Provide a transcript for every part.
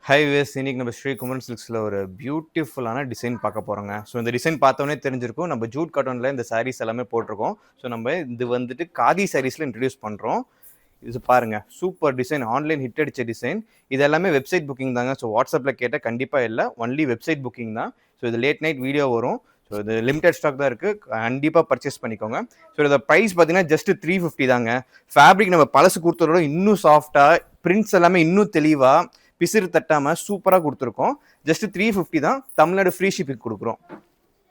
High ways இன்னைக்கு நம்ம ஸ்ரீ குமரன் சில்க்ஸில் ஒரு பியூட்டிஃபுல்லான டிசைன் பார்க்க போகிறோங்க. ஸோ இந்த டிசைன் பார்த்தோன்னே தெரிஞ்சிருக்கும், நம்ம ஜூட் காட்டனில் இந்த சாரீஸ் எல்லாமே போட்டிருக்கோம். ஸோ நம்ம இது வந்துட்டு காதி சாரீஸில் இன்ட்ரடியூஸ் பண்ணுறோம். இது பாருங்கள், சூப்பர் டிசைன், ஆன்லைன் ஹிட் அடித்த டிசைன். இது எல்லாமே வெப்சைட் புக்கிங் தாங்க. ஸோ வாட்ஸ்அப்பில் கேட்டால் கண்டிப்பாக இல்லை, ஒன்லி வெப்சைட் புக்கிங் தான். ஸோ இது லேட் நைட் வீடியோ வரும். ஸோ இது லிமிடெட் ஸ்டாக் தான் இருக்குது, கண்டிப்பாக பர்ச்சேஸ் பண்ணிக்கோங்க. ஸோ இதோட ப்ரைஸ் பார்த்தீங்கன்னா ஜஸ்ட் 350 தாங்க. ஃபேப்ரிக் நம்ம பழசு கொடுத்ததோட இன்னும் சாஃப்டாக, பிரிண்ட்ஸ் எல்லாமே இன்னும் தெளிவாக, பிசிறு தட்டாமல் சூப்பராக கொடுத்துருக்கோம். ஜஸ்ட் 350 தான். தமிழ்நாடு ஃப்ரீ ஷிப்பிங் கொடுக்குறோம்.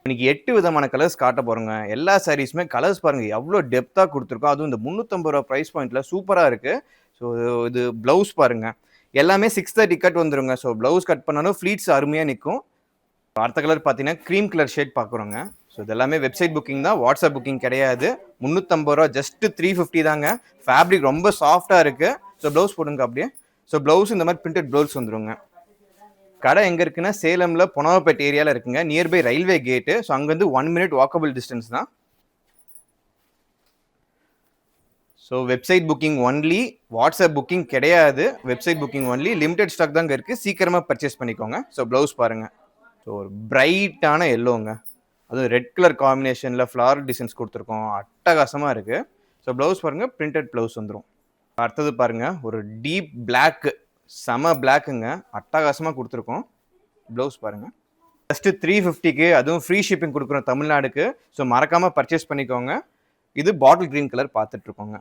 இன்னைக்கு 8 விதமான கலர்ஸ் காட்ட போகிறோங்க. எல்லா சாரீஸுமே கலர்ஸ் பாருங்கள் எவ்வளோ டெப்த்தாக கொடுத்துருக்கோம். அதுவும் இந்த 350 ரூபா ப்ரைஸ் பாயிண்ட்டில் சூப்பராக இருக்குது. ஸோ இது ப்ளவுஸ் பாருங்கள், எல்லாமே 630 கட் வந்துருங்க. ஸோ ப்ளவுஸ் கட் பண்ணாலும் ஃப்ளீட்ஸ் அருமையாக நிற்கும். அடுத்த கலர் பார்த்தீங்கன்னா க்ரீம் கலர் ஷேட் பார்க்குறோங்க. ஸோ இது எல்லாமே வெப்சைட் புக்கிங் தான், வாட்ஸ்அப் புக்கிங் கிடையாது. 350 ரூபா, ஜஸ்ட் 350 தாங்க. ஃபேப்ரிக் ரொம்ப சாஃப்டாக இருக்குது. ஸோ ப்ளவுஸ் போடுங்க அப்படியே. ஸோ ப்ளவுஸ் இந்த மாதிரி பிரிண்டட் ப்ளவுஸ் வந்துருங்க. கடை எங்கே இருக்குன்னா சேலமில் பொனவப்பேட் ஏரியாவில் இருக்குங்க, நியர்பை ரயில்வே கேட்டு. ஸோ அங்கேருந்து 1 minute வாக்கபிள் டிஸ்டன்ஸ் தான். So website booking only, WhatsApp booking கிடையாது. Website booking only, limited stock தாங்க இருக்குது, சீக்கிரமாக பர்ச்சேஸ் பண்ணிக்கோங்க. ஸோ ப்ளவுஸ் பாருங்கள், ஸோ ஒரு பிரைட்டான எல்லோங்க, அதுவும் ரெட் கலர் காம்பினேஷனில் ஃப்ளாரல் டிசைன்ஸ் கொடுத்துருக்கோம், அட்டகாசமாக இருக்குது. ஸோ ப்ளவுஸ் பாருங்கள், பிரிண்டட் ப்ளவுஸ் வந்துடும். அடுத்தது பாருங்கள், ஒரு டீப் பிளாக்கு, செம பிளாக்குங்க, அட்டகாசமாக கொடுத்துருக்கோம். ப்ளவுஸ் பாருங்கள், ஜஸ்ட்டு 350க்கு, அதுவும் ஃப்ரீ ஷிப்பிங் கொடுக்குறோம் தமிழ்நாடுக்கு. ஸோ மறக்காமல் பர்ச்சேஸ் பண்ணிக்கோங்க. இது பாட்டில் க்ரீன் கலர் பார்த்துட்ருக்கோங்க.